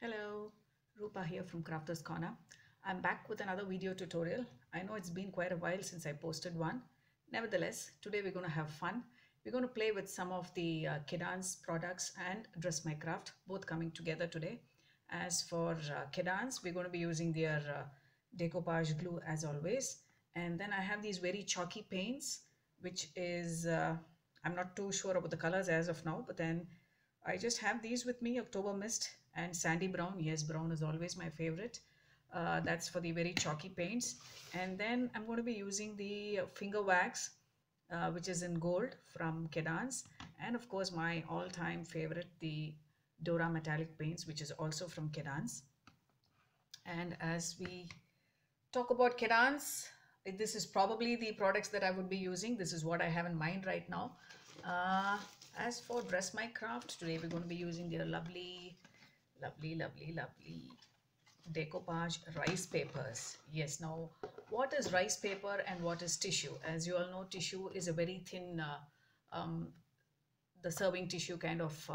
Hello, Rupa here from Crafters Corner. I'm back with another video tutorial. I know it's been quite a while since I posted one. Nevertheless, today we're going to have fun. We're going to play with some of the Cadence products and Dress My Craft, both coming together today. As for Cadence, we're going to be using their decoupage glue as always. And then I have these very chalky paints, which is, I'm not too sure about the colors as of now, but then I just have these with me, October Mist and Sandy Brown. Yes, brown is always my favorite. That's for the very chalky paints. And then I'm going to be using the finger wax, which is in gold from Cadence. And of course, my all-time favorite, the Dora metallic paints, which is also from Cadence. And as we talk about Cadence, this is probably the products that I would be using. This is what I have in mind right now. As for Dress My Craft, today we're going to be using their lovely decoupage rice papers. Yes, now what is rice paper and what is tissue? As you all know, tissue is a very thin, the serving tissue kind of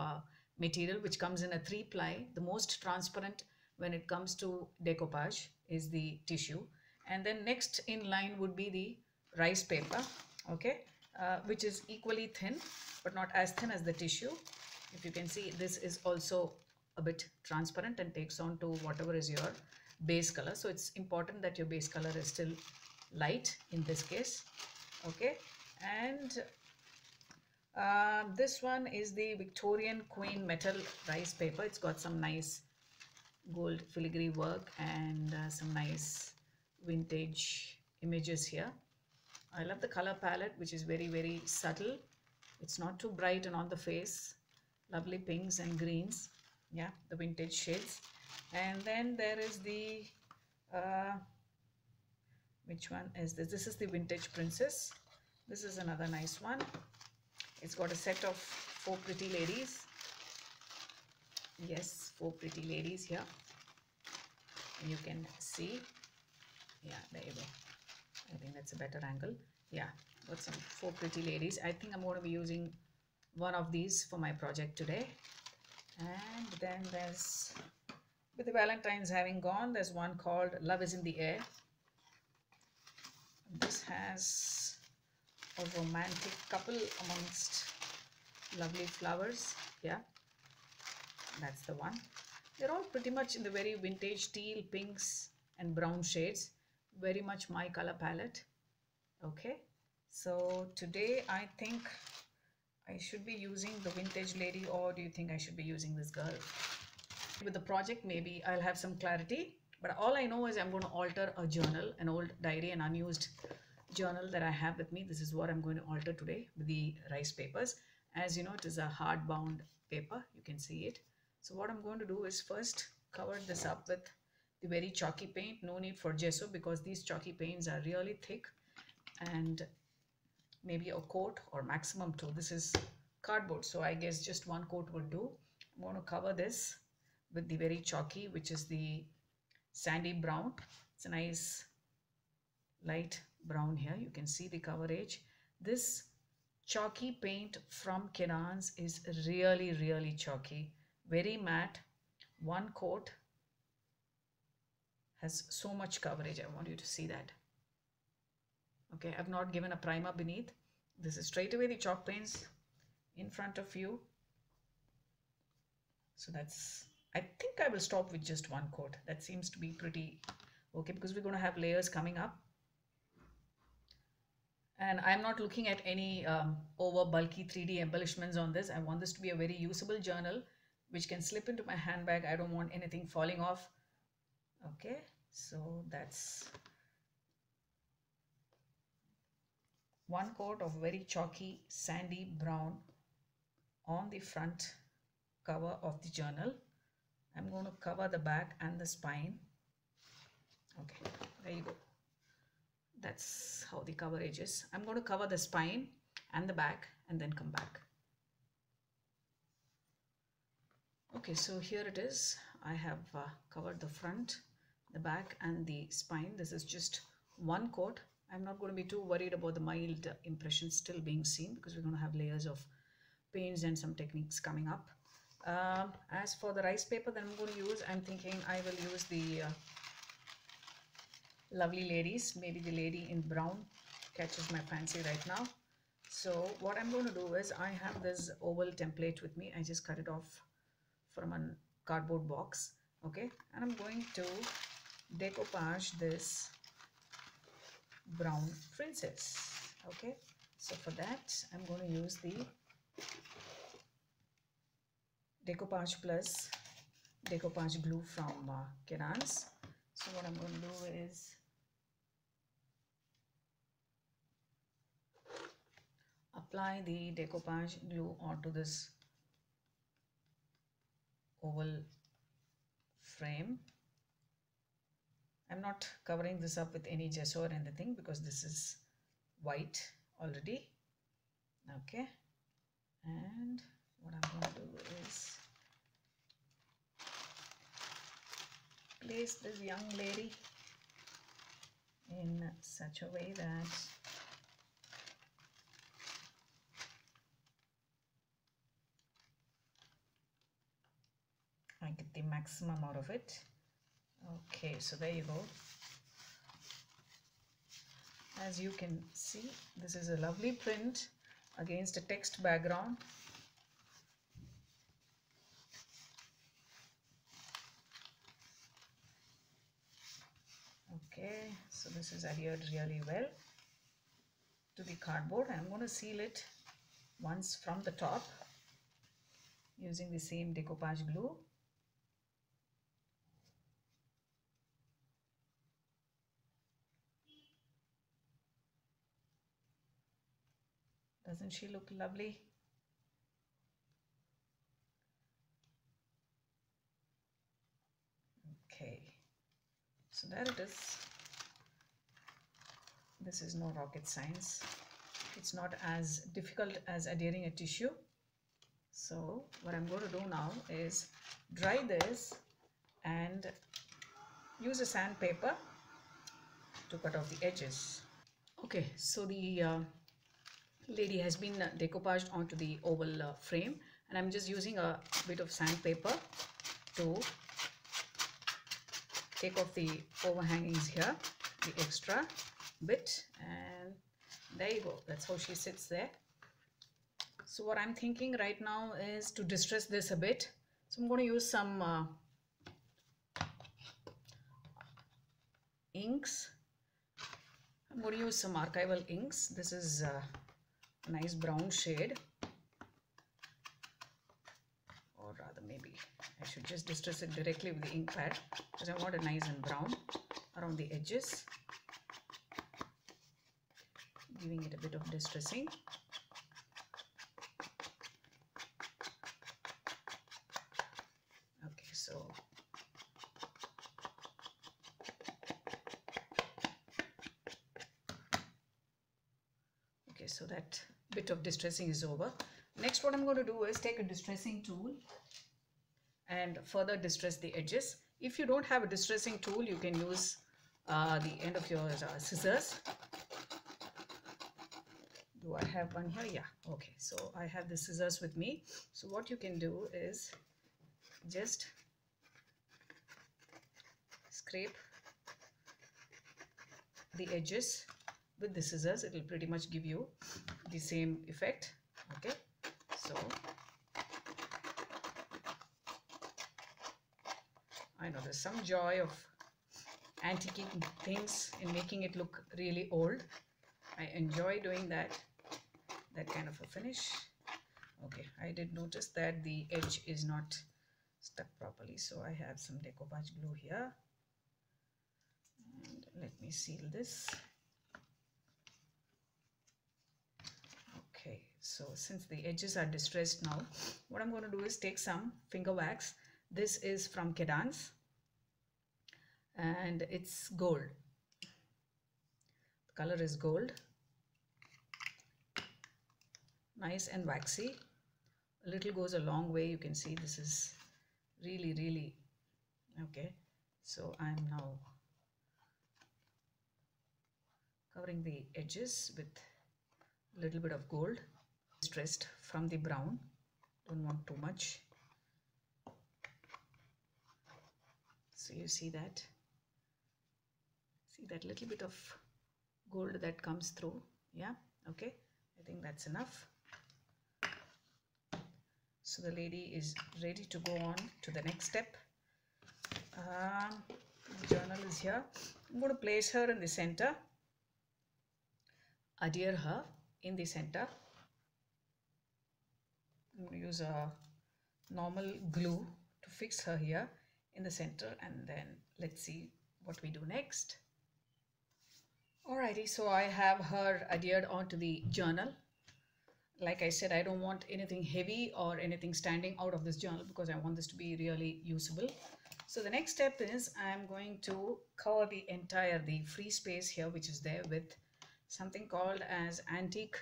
material which comes in a 3-ply. The most transparent when it comes to decoupage is the tissue. And then next in line would be the rice paper, okay, which is equally thin, but not as thin as the tissue. If you can see, this is also a bit transparent and takes on to whatever is your base color. So it's important that your base color is still light in this case, okay. And this one is the Victorian Queen metal rice paper. It's got some nice gold filigree work and some nice vintage images here. I love the color palette, which is very subtle. It's not too bright and on the face. Lovely pinks and greens. Yeah, the vintage shades. And then there is the which one is this? This is the Vintage Princess. This is another nice one. It's got a set of 4 pretty ladies. Yes, 4 pretty ladies here. You can see. Yeah, there you go. I think that's a better angle. Yeah, got some 4 pretty ladies. I think I'm going to be using one of these for my project today. And then there's, with the Valentine's having gone, there's one called Love is in the Air. This has a romantic couple amongst lovely flowers. Yeah, that's the one. They're all pretty much in the very vintage teal, pinks and brown shades. Very much my color palette. Okay, so today I think I should be using the vintage lady, or do you think I should be using this girl? With the project, maybe I'll have some clarity, but all I know is I'm going to alter a journal, an old diary, an unused journal that I have with me. This is what I'm going to alter today with the rice papers. As you know, it is a hard-bound paper. You can see it. So what I'm going to do is first cover this up with the very chalky paint. No need for gesso because these chalky paints are really thick, and maybe a coat or maximum 2. This is cardboard, so I guess just 1 coat will do. I'm going to cover this with the very chalky, which is the sandy brown. It's a nice light brown here. You can see the coverage. This chalky paint from Cadence is really chalky, very matte. 1 coat has so much coverage. I want you to see that. Okay, I've not given a primer beneath. This is straight away the chalk paints in front of you. So that's, I think I will stop with just 1 coat. That seems to be pretty okay because we're going to have layers coming up. And I'm not looking at any over bulky 3D embellishments on this. I want this to be a very usable journal which can slip into my handbag. I don't want anything falling off. Okay, so that's 1 coat of very chalky sandy brown on the front cover of the journal. I'm going to cover the back and the spine. Okay, there you go. That's how the coverage is. I'm going to cover the spine and the back and then come back. Okay, so here it is. I have covered the front, the back and the spine. This is just 1 coat. I'm not going to be too worried about the mild impression still being seen because we're going to have layers of paints and some techniques coming up. As for the rice paper that I'm going to use, I'm thinking I will use the lovely ladies. Maybe the lady in brown catches my fancy right now. So what I'm going to do is, I have this oval template with me. I just cut it off from a cardboard box. Okay, and I'm going to decoupage this brown princess. Okay, so for that I'm going to use the decoupage plus decoupage glue from Cadence. So what I'm going to do is apply the decoupage glue onto this oval frame. I'm not covering this up with any gesso or anything because this is white already. Okay, and what I'm going to do is place this young lady in such a way that I get the maximum out of it. Okay, so there you go. As you can see, this is a lovely print against a text background. Okay, so this is adhered really well to the cardboard. I'm going to seal it once from the top using the same decoupage glue. Doesn't she look lovely? Okay, so there it is. This is no rocket science. It's not as difficult as adhering a tissue. So what I'm going to do now is dry this and use a sandpaper to cut off the edges. Okay, so the lady has been decoupaged onto the oval frame, and I'm just using a bit of sandpaper to take off the overhangings here, the extra bit, and there you go. That's how she sits there. So what I'm thinking right now is to distress this a bit. So I'm going to use some inks. I'm going to use some archival inks. This is a nice brown shade, or rather maybe I should just distress it directly with the ink pad because I want it nice and brown around the edges, giving it a bit of distressing. Okay, so so that bit of distressing is over. Next, what I'm going to do is take a distressing tool and further distress the edges. If you don't have a distressing tool, you can use the end of your scissors. Do I have one here? Yeah, okay. So I have the scissors with me. So what you can do is just scrape the edges with the scissors. It will pretty much give you the same effect. Okay, so I know there's some joy of antiquing things in making it look really old. I enjoy doing that kind of a finish. Okay, I did notice that the edge is not stuck properly, so I have some decoupage glue here, and let me seal this. Okay, so since the edges are distressed now, what I'm going to do is take some finger wax. This is from Cadence and it's gold. The color is gold, nice and waxy. A little goes a long way. You can see this is really okay. So I'm now covering the edges with a little bit of gold, distressed from the brown. Don't want too much. So you see that little bit of gold that comes through. Yeah, okay, I think that's enough. So the lady is ready to go on to the next step. The journal is here. I'm going to place her in the center, adhere her in the center. I'm going to use a normal glue to fix her here in the center, and then let's see what we do next. Alrighty, so I have her adhered onto the journal. Like I said, I don't want anything heavy or anything standing out of this journal because I want this to be really usable. So the next step is I'm going to cover the free space here which is there with something called as antique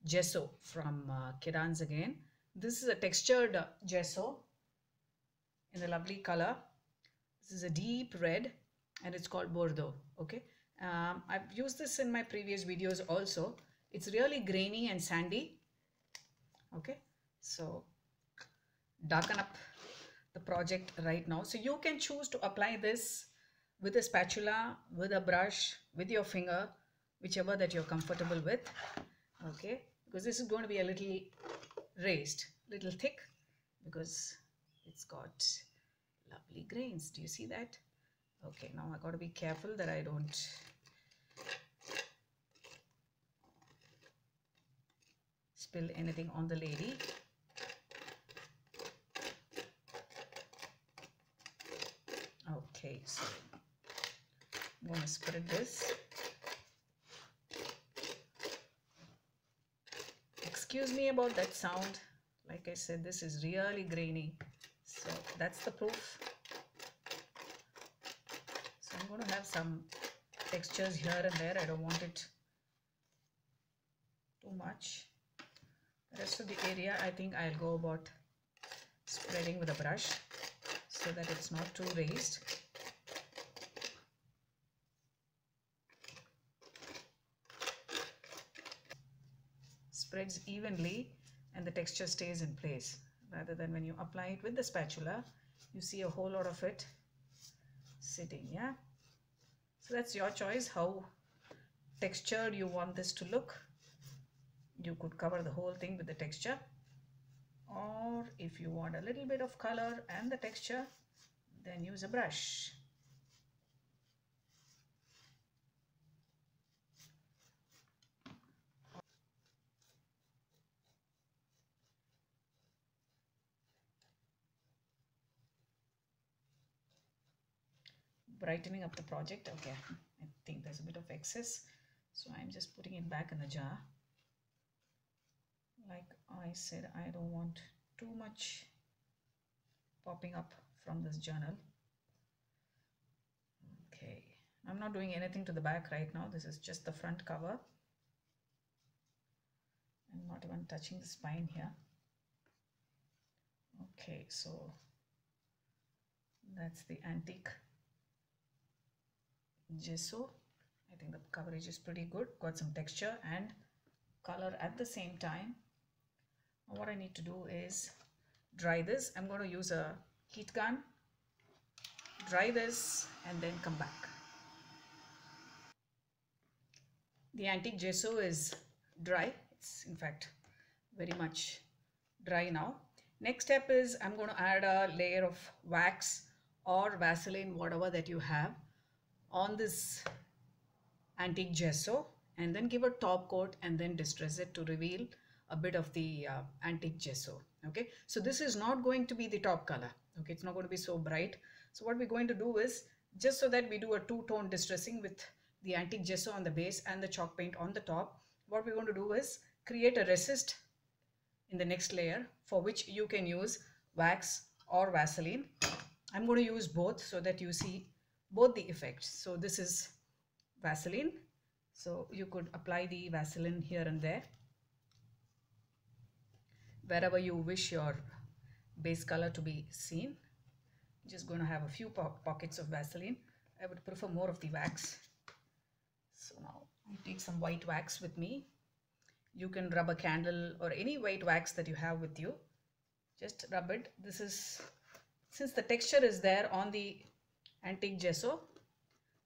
gesso from Cadence again. This is a textured gesso in a lovely color. This is a deep red and it's called Bordeaux. Okay, I've used this in my previous videos also. It's really grainy and sandy. Okay, so darken up the project right now. So you can choose to apply this with a spatula, with a brush, with your finger, whichever that you're comfortable with. Okay, because this is going to be a little raised, little thick, because it's got lovely grains. Do you see that? Okay, now I got to be careful that I don't spill anything on the lady. Okay, so I'm going to spread this. Excuse me about that sound. Like I said, this is really grainy. So that's the proof. So I'm going to have some textures here and there. I don't want it too much. The rest of the area, I think I'll go about spreading with a brush so that it's not too raised. Spreads evenly and the texture stays in place, rather than when you apply it with the spatula, you see a whole lot of it sitting. Yeah, so that's your choice how textured you want this to look. You could cover the whole thing with the texture, or if you want a little bit of color and the texture, then use a brush. Brightening up the project. Okay, I think there's a bit of excess, so I'm just putting it back in the jar. Like I said, I don't want too much popping up from this journal. Okay, I'm not doing anything to the back right now. This is just the front cover. I'm not even touching the spine here. Okay, so that's the antique gesso. I think the coverage is pretty good, got some texture and color at the same time. Now what I need to do is dry this. I'm going to use a heat gun, dry this and then come back. The antique gesso is dry. It's in fact very much dry now. Next step is I'm going to add a layer of wax or Vaseline, whatever that you have, on this antique gesso, and then give a top coat and then distress it to reveal a bit of the antique gesso. Okay, so this is not going to be the top color. Okay, it's not going to be so bright. So what we're going to do is, just so that we do a two-tone distressing with the antique gesso on the base and the chalk paint on the top, what we're going to do is create a resist in the next layer, for which you can use wax or Vaseline. I'm going to use both so that you see both the effects. So this is Vaseline, so you could apply the Vaseline here and there wherever you wish your base color to be seen. Just going to have a few pockets of Vaseline. I would prefer more of the wax. So now I take some white wax with me. You can rub a candle or any white wax that you have with you. Just rub it. This is, since the texture is there on the antique gesso.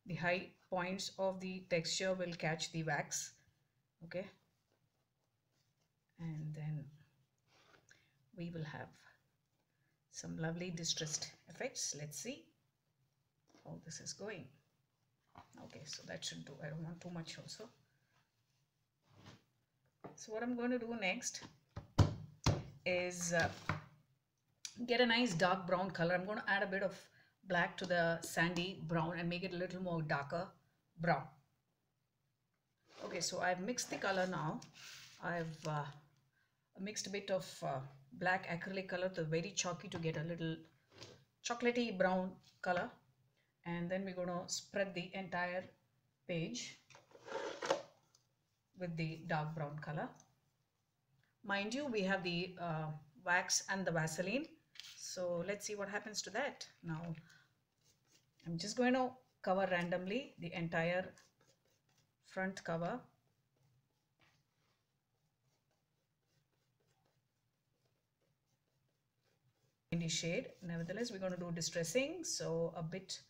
The high points of the texture will catch the wax. Okay, and then we will have some lovely distressed effects. Let's see how this is going. Okay, so that should do. I don't want too much also. So what I'm going to do next is get a nice dark brown color. I'm going to add a bit of black to the sandy brown and make it a little more darker brown. Okay, so I've mixed the color now. I've mixed a bit of black acrylic color to very chalky to get a little chocolatey brown color, and then we're going to spread the entire page with the dark brown color. Mind you, we have the wax and the Vaseline, so let's see what happens to that. Now I'm just going to cover randomly the entire front cover. In the shade, nevertheless we're going to do distressing, so a bit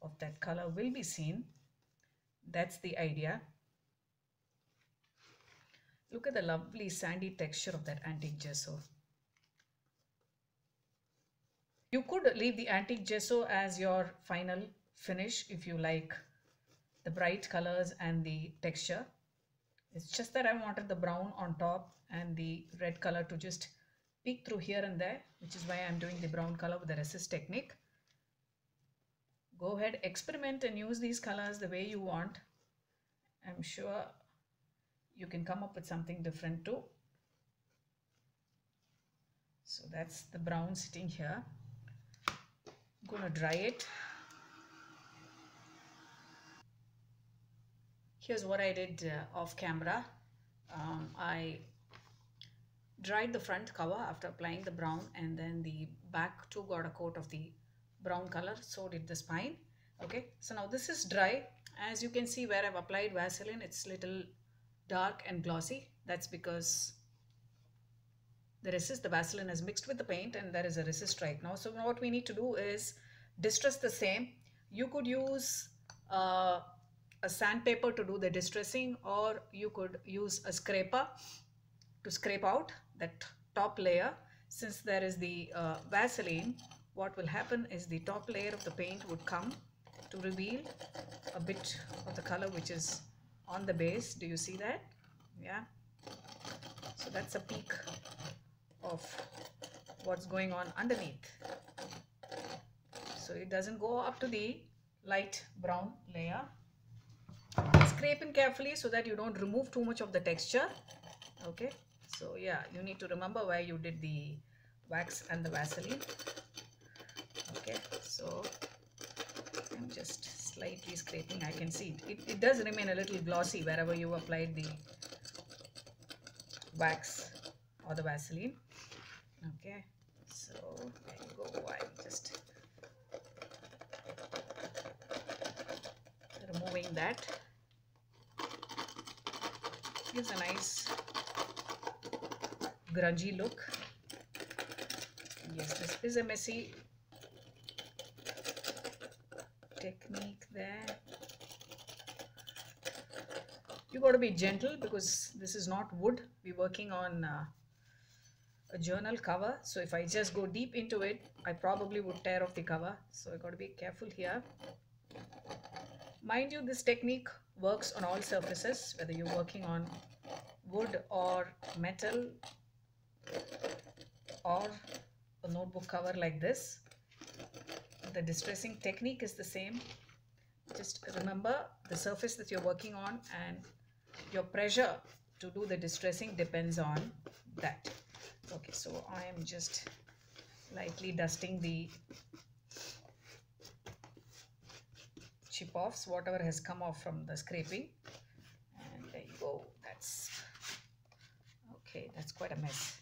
of that color will be seen. That's the idea. Look at the lovely sandy texture of that antique gesso. You could leave the antique gesso as your final finish if you like the bright colors and the texture. It's just that I wanted the brown on top and the red color to just peek through here and there, which is why I'm doing the brown color with the resist technique. Go ahead, experiment and use these colors the way you want. I'm sure you can come up with something different too. So that's the brown sitting here. I'm going to dry it. Here's what I did off camera. I dried the front cover after applying the brown, and then the back too got a coat of the brown color, so did the spine. Okay, so now this is dry. As you can see, where I've applied Vaseline, it's little dark and glossy. That's because the resist, the Vaseline has mixed with the paint, and there is a resist right now. So what we need to do is distress the same. You could use a sandpaper to do the distressing, or you could use a scraper to scrape out that top layer. Since there is the Vaseline, what will happen is the top layer of the paint would come to reveal a bit of the color which is on the base. Do you see that? Yeah. So that's a peek of what's going on underneath. So it doesn't go up to the light brown layer. Scrape in carefully so that you don't remove too much of the texture. Okay, so yeah, you need to remember where you did the wax and the Vaseline. Okay, so I'm just slightly scraping. I can see it does remain a little glossy wherever you applied the wax or the Vaseline. Okay, so there you go. I'm just removing that. Gives a nice grungy look. Yes, this is a messy technique there. You got to be gentle because this is not wood. We're working on a journal cover, so if I just go deep into it, I probably would tear off the cover. So I got to be careful here. Mind you, this technique works on all surfaces, whether you're working on wood or metal or a notebook cover like this. The distressing technique is the same. Just remember the surface that you're working on, and your pressure to do the distressing depends on that. Okay, so I am just lightly dusting the chip offs, whatever has come off from the scraping, and there you go. That's okay, that's quite a mess.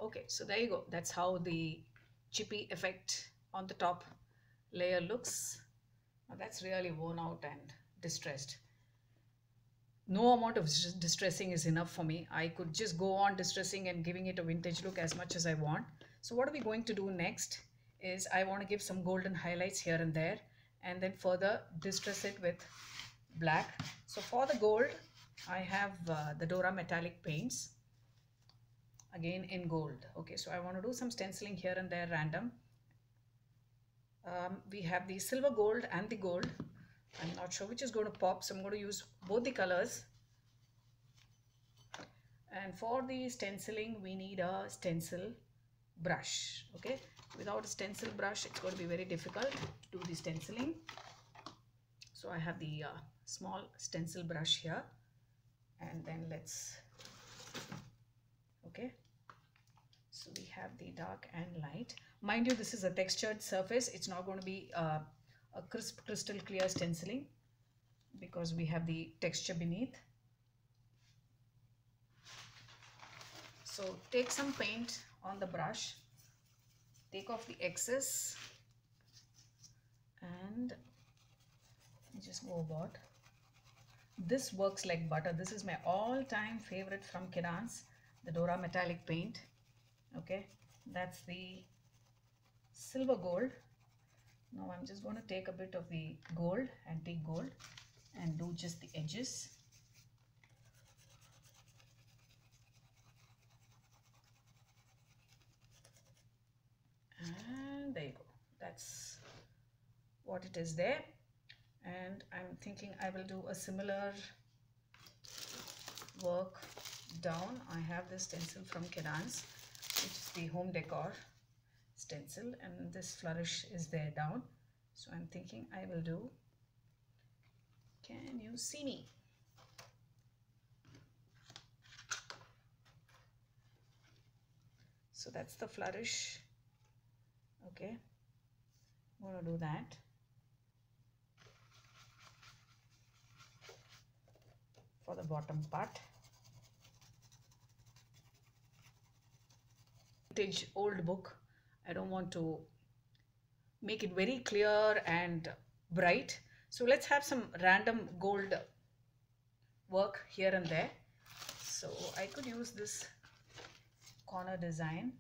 Okay, so there you go. That's how the chippy effect on the top layer looks. Now that's really worn out and distressed. No amount of distressing is enough for me. I could just go on distressing and giving it a vintage look as much as I want. So what are we going to do next is I want to give some golden highlights here and there, and then further distress it with black. So for the gold, I have the Dora metallic paints, again in gold. Okay, so I want to do some stenciling here and there random. We have the silver gold and the gold. I'm not sure which is going to pop, so I'm going to use both the colors. And for the stenciling, we need a stencil brush. Okay, without a stencil brush, it's going to be very difficult to do the stenciling. So I have the small stencil brush here, and then let's, okay, so we have the dark and light. Mind you, this is a textured surface. It's not going to be a crisp, crystal clear stenciling because we have the texture beneath. So take some paint on the brush, take off the excess, and just go about. This works like butter. This is my all-time favorite from Cadence, the Dora metallic paint. Okay, that's the silver gold. Now I'm just going to take a bit of the gold, antique gold, and do just the edges. And there you go. That's what it is there. And I'm thinking I will do a similar work down. I have this stencil from Cadence, which is the home decor stencil, and this flourish is there down. So I'm thinking I will do, can you see me? So that's the flourish. Okay, I'm going to do that. For the bottom part. Vintage old book. I don't want to make it very clear and bright. So let's have some random gold work here and there. So I could use this corner design.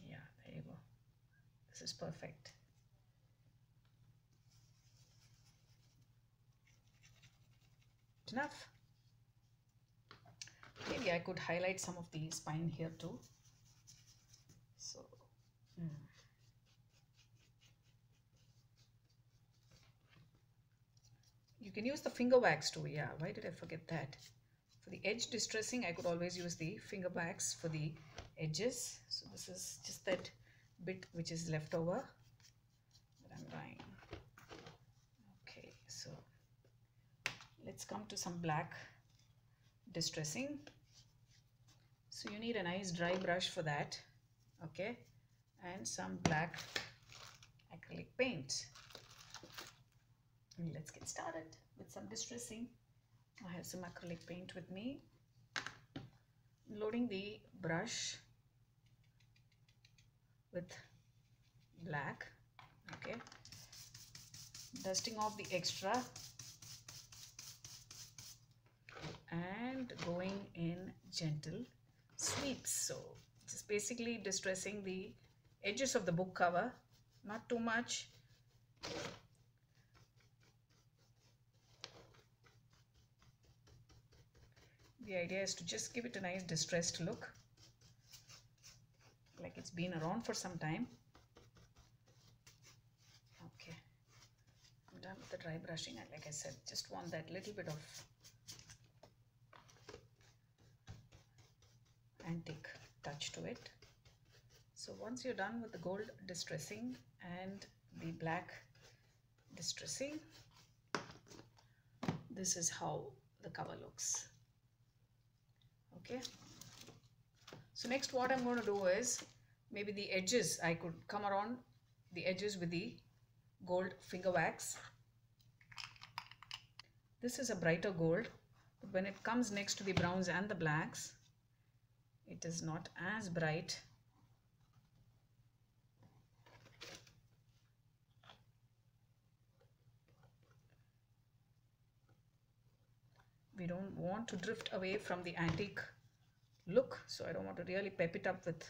Yeah, there you go. This is perfect. Enough. Maybe I could highlight some of the spine here too. So you can use the finger wax too. Yeah, why did I forget that? For the edge distressing, I could always use the finger wax for the edges. So this is just that bit which is left over that I'm buying. Okay, so let's come to some black distressing. So you need a nice dry brush for that. Okay, and some black acrylic paint. And let's get started with some distressing. I have some acrylic paint with me. Loading the brush with black. Okay, dusting off the extra and going in gentle sweeps. So just basically distressing the edges of the book cover, not too much. The idea is to just give it a nice distressed look, like it's been around for some time. Okay, I'm done with the dry brushing, and like I said, just want that little bit of antique touch to it. So once you're done with the gold distressing and the black distressing, this is how the cover looks. Okay, so next what I'm going to do is maybe the edges, I could come around the edges with the gold finger wax. This is a brighter gold, but when it comes next to the browns and the blacks, it is not as bright. We don't want to drift away from the antique look, so I don't want to really pep it up with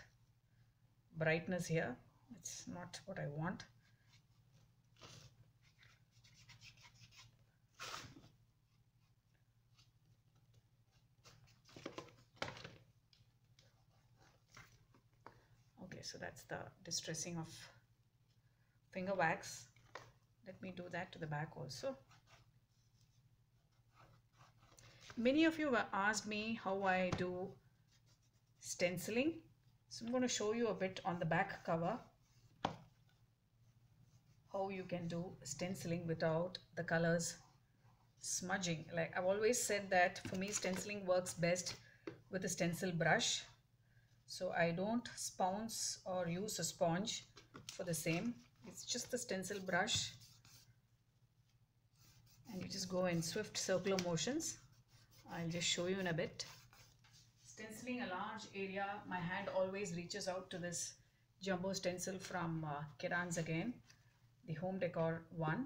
brightness here. It's not what I want. Okay, so that's the distressing of finger wax. Let me do that to the back also. Many of you asked me how I do stenciling. So I'm going to show you a bit on the back cover how you can do stenciling without the colors smudging. Like I've always said that for me stenciling works best with a stencil brush. So I don't spounce or use a sponge for the same. It's just the stencil brush and you just go in swift circular motions. I'll just show you in a bit. Stenciling a large area, my hand always reaches out to this jumbo stencil from Cadence again, the home decor one.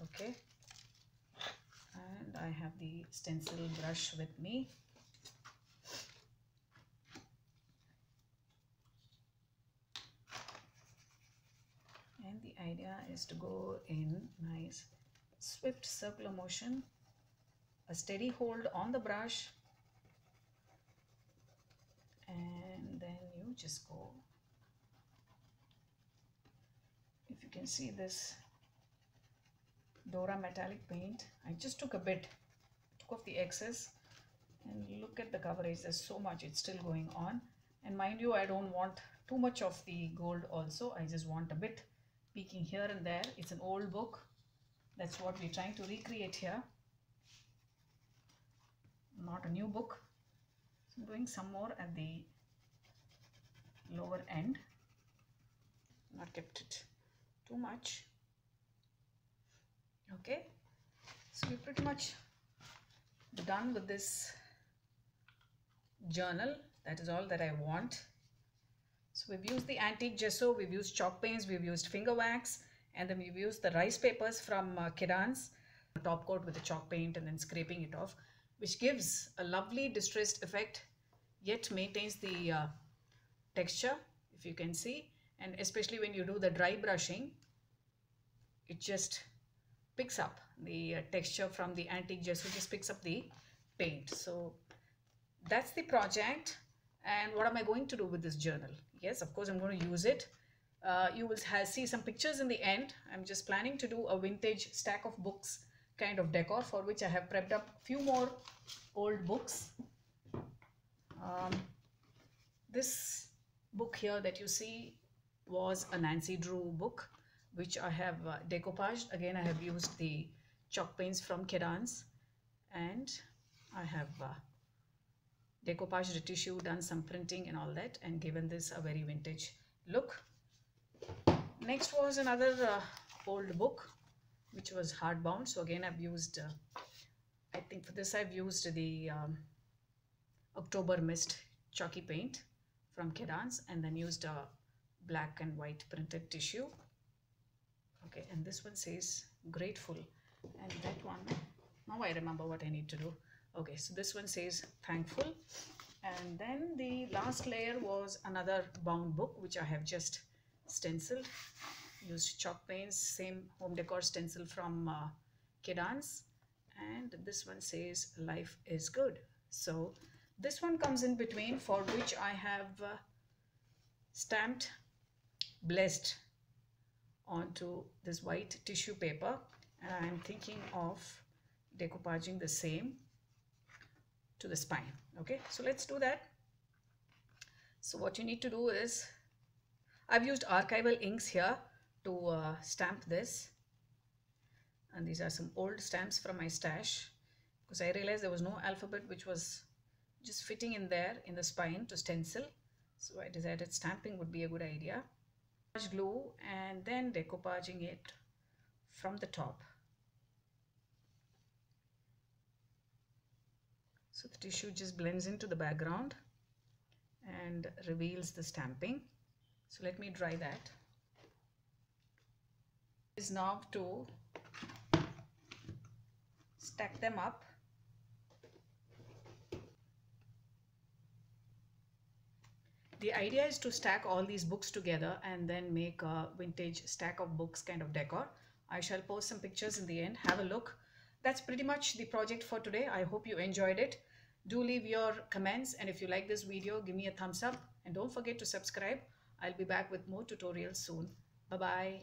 Okay, and I have the stencil brush with me. And the idea is to go in nice swift circular motion, a steady hold on the brush, and then you just go. If you can see this Dora metallic paint, I just took a bit, took off the excess, and look at the coverage, there's so much, it's still going on. And mind you, I don't want too much of the gold also, I just want a bit peeking here and there. It's an old book, that's what we're trying to recreate here, not a new book. So I'm doing some more at the lower end, not kept it too much. Okay, so we're pretty much done with this journal. That is all that I want. So we've used the antique gesso, we've used chalk paints, we've used finger wax, and then we've used the rice papers from Cadence, top coat with the chalk paint and then scraping it off, which gives a lovely distressed effect yet maintains the texture, if you can see. And especially when you do the dry brushing, it just picks up the texture from the antique gesso, just picks up the paint. So that's the project. And what am I going to do with this journal? Yes, of course I'm going to use it. You will see some pictures in the end. I'm just planning to do a vintage stack of books kind of decor, for which I have prepped up a few more old books. This book here that you see was a Nancy Drew book, which I have decoupaged. Again, I have used the chalk paints from Cadence, and I have decoupaged the tissue, done some printing and all that, and given this a very vintage look. Next was another old book, which was hardbound. So again, I've used, I think for this I've used the October Mist chalky paint from Cadence, and then used a black and white printed tissue. Okay, and this one says grateful, and that one, now I remember what I need to do. Okay, so this one says thankful, and then the last layer was another bound book, which I have just stenciled, used chalk paints, same home decor stencil from Cadence, and this one says life is good. So this one comes in between, for which I have stamped blessed onto this white tissue paper, and I'm thinking of decoupaging the same to the spine. Okay, so let's do that. So what you need to do is, I've used archival inks here to stamp this, and these are some old stamps from my stash, because I realized there was no alphabet which was just fitting in there in the spine to stencil. So I decided stamping would be a good idea. Glue and then decoupaging it from the top. So the tissue just blends into the background and reveals the stamping. So let me dry that. Is now to stack them up. The idea is to stack all these books together and then make a vintage stack of books kind of decor. I shall post some pictures in the end. Have a look. That's pretty much the project for today. I hope you enjoyed it. Do leave your comments, and if you like this video, give me a thumbs up and don't forget to subscribe. I'll be back with more tutorials soon. Bye bye.